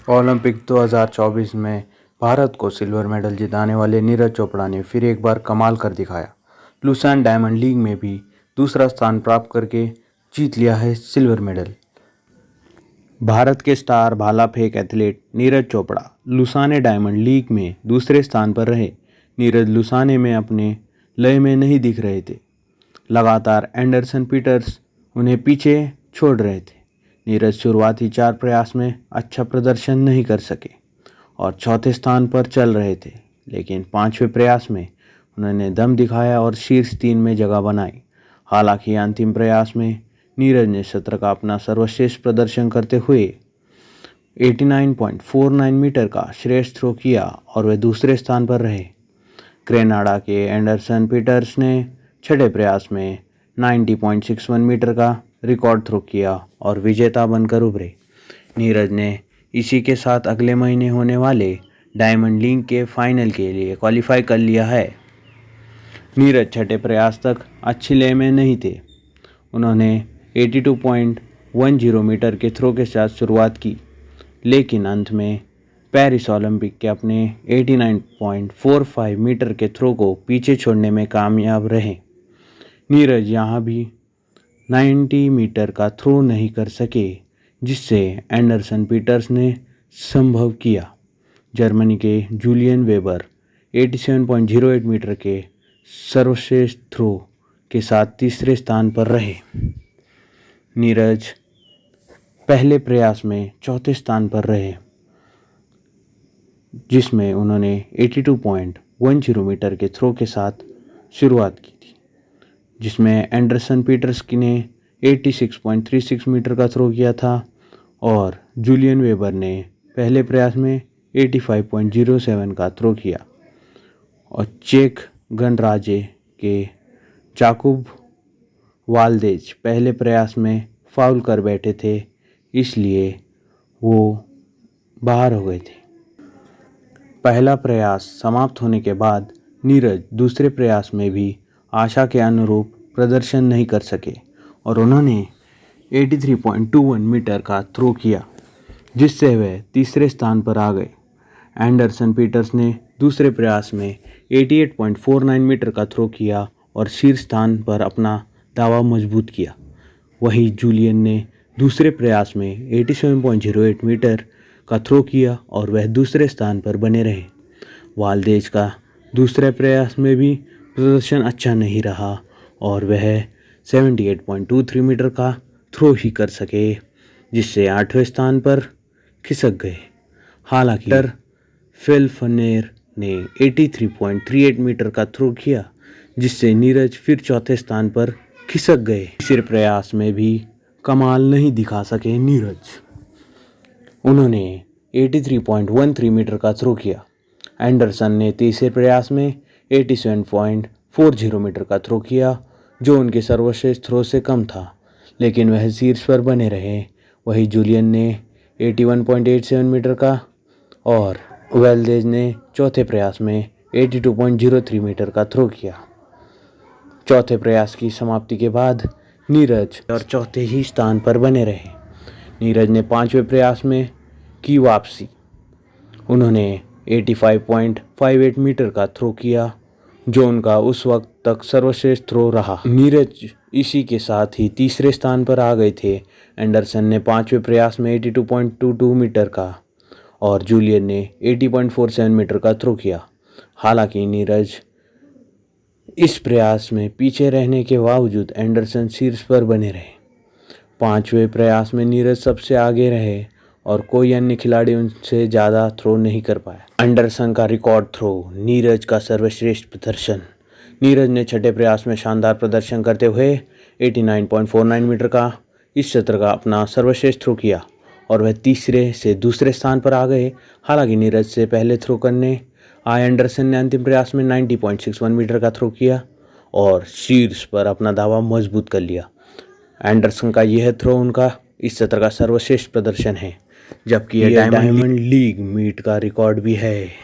Olympic 2024 में भारत को silver medal जिताने वाले नीरज चोपड़ा ने फिर एक बार कमाल कर दिखाया। लुसान डायमंड लीग में भी दूसरा स्थान प्राप्त करके जीत लिया है सिल्वर मेडल। भारत के स्टार भाला फेंक athlete Neeraj Chopra Lausanne diamond league में दूसरे स्थान पर रहे। नीरज लुसाने में अपने लय में नहीं दिख रहे थे। लगातार एंडरसन पीटर्स उन्हें पीछे छोड़ रहे थे। नीरज शुरुआती 4 प्रयास में अच्छा प्रदर्शन नहीं कर सके और चौथे स्थान पर चल रहे थे, लेकिन 5वें प्रयास में उन्होंने दम दिखाया और शीर्ष 3 में जगह बनाई। हालांकि अंतिम प्रयास में नीरज ने सत्र का अपना सर्वश्रेष्ठ प्रदर्शन करते हुए 89.49 मीटर का श्रेष्ठ थ्रो किया और वे दूसरे स्थान पर रहे। ग्रेनाडा के एंडरसन पीटर्स ने छठे प्रयास में 90.61 मीटर का रिकॉर्ड थ्रो किया और विजेता बनकर उभरे। नीरज ने इसी के साथ अगले महीने होने वाले डायमंड लीग के फाइनल के लिए क्वालिफाई कर लिया है। नीरज छठे प्रयास तक अच्छी लय में नहीं थे। उन्होंने 82.10 मीटर के थ्रो के साथ शुरुआत की, लेकिन अंत में पेरिस ओलंपिक के अपने 89.45 मीटर के थ्रो को पीछे छोड़ने में कामयाब रहे। नीरज यहाँ भी 90 मीटर का थ्रो नहीं कर सके, जिससे एंडरसन पीटर्स ने संभव किया। जर्मनी के जूलियन वेबर 87.08 मीटर के सर्वश्रेष्ठ थ्रो के साथ तीसरे स्थान पर रहे। नीरज पहले प्रयास में चौथे स्थान पर रहे, जिसमें उन्होंने 82.10 मीटर के थ्रो के साथ शुरुआत की थी, जिसमें एंडरसन पीटर्स ने 86.36 मीटर का थ्रो किया था और जूलियन वेबर ने पहले प्रयास में 85.07 का थ्रो किया। और चेक गणराज्य के जाकुब वाल्देज पहले प्रयास में फाउल कर बैठे थे, इसलिए वो बाहर हो गए थे। पहला प्रयास समाप्त होने के बाद नीरज दूसरे प्रयास में भी आशा के अनुरूप प्रदर्शन नहीं कर सके और उन्होंने 83.21 मीटर का थ्रो किया, जिससे वे तीसरे स्थान पर आ गए। एंडरसन पीटर्स ने दूसरे प्रयास में 88.49 मीटर का थ्रो किया और शीर्ष स्थान पर अपना दावा मजबूत किया। वहीं जूलियन ने दूसरे प्रयास में 87.08 मीटर का थ्रो किया और वह दूसरे स्थान पर बने रहे। वाल्देज का दूसरे प्रयास में भी प्रदर्शन अच्छा नहीं रहा और वह 78.23 मीटर का थ्रो ही कर सके, जिससे 8वें स्थान पर खिसक गए। हालांकि फिल फनेर ने 83.38 मीटर का थ्रो किया, जिससे नीरज फिर चौथे स्थान पर खिसक गए। तीसरे प्रयास में भी कमाल नहीं दिखा सके नीरज। उन्होंने 83.13 मीटर का थ्रो किया। एंडरसन ने तीसरे प्रयास में 87.40 मीटर का थ्रो किया, जो उनके सर्वश्रेष्ठ थ्रो से कम था, लेकिन वह शीर्ष पर बने रहे। वहीं जूलियन ने 81.87 मीटर का और वेल्देज ने चौथे प्रयास में 82.03 मीटर का थ्रो किया। चौथे प्रयास की समाप्ति के बाद नीरज और चौथे ही स्थान पर बने रहे। नीरज ने 5वें प्रयास में की वापसी। उन्होंने 85.58 मीटर का थ्रो किया, जो उनका उस वक्त तक सर्वश्रेष्ठ थ्रो रहा। नीरज इसी के साथ ही तीसरे स्थान पर आ गए थे। एंडरसन ने 5वें प्रयास में 82.22 मीटर का और जूलियन ने 80.47 मीटर का थ्रो किया। हालांकि नीरज इस प्रयास में पीछे रहने के बावजूद एंडरसन शीर्ष पर बने रहे। 5वें प्रयास में नीरज सबसे आगे रहे और कोई अन्य खिलाड़ी उनसे ज़्यादा थ्रो नहीं कर पाया। एंडरसन का रिकॉर्ड थ्रो, नीरज का सर्वश्रेष्ठ प्रदर्शन। नीरज ने छठे प्रयास में शानदार प्रदर्शन करते हुए 89.49 मीटर का इस सत्र का अपना सर्वश्रेष्ठ थ्रो किया और वह तीसरे से दूसरे स्थान पर आ गए। हालांकि नीरज से पहले थ्रो करने आए एंडरसन ने अंतिम प्रयास में 90.61 मीटर का थ्रो किया और शीर्ष पर अपना दावा मजबूत कर लिया। एंडरसन का यह थ्रो उनका इस सत्र का सर्वश्रेष्ठ प्रदर्शन है, जबकि यह डायमंड लीग मीट का रिकॉर्ड भी है।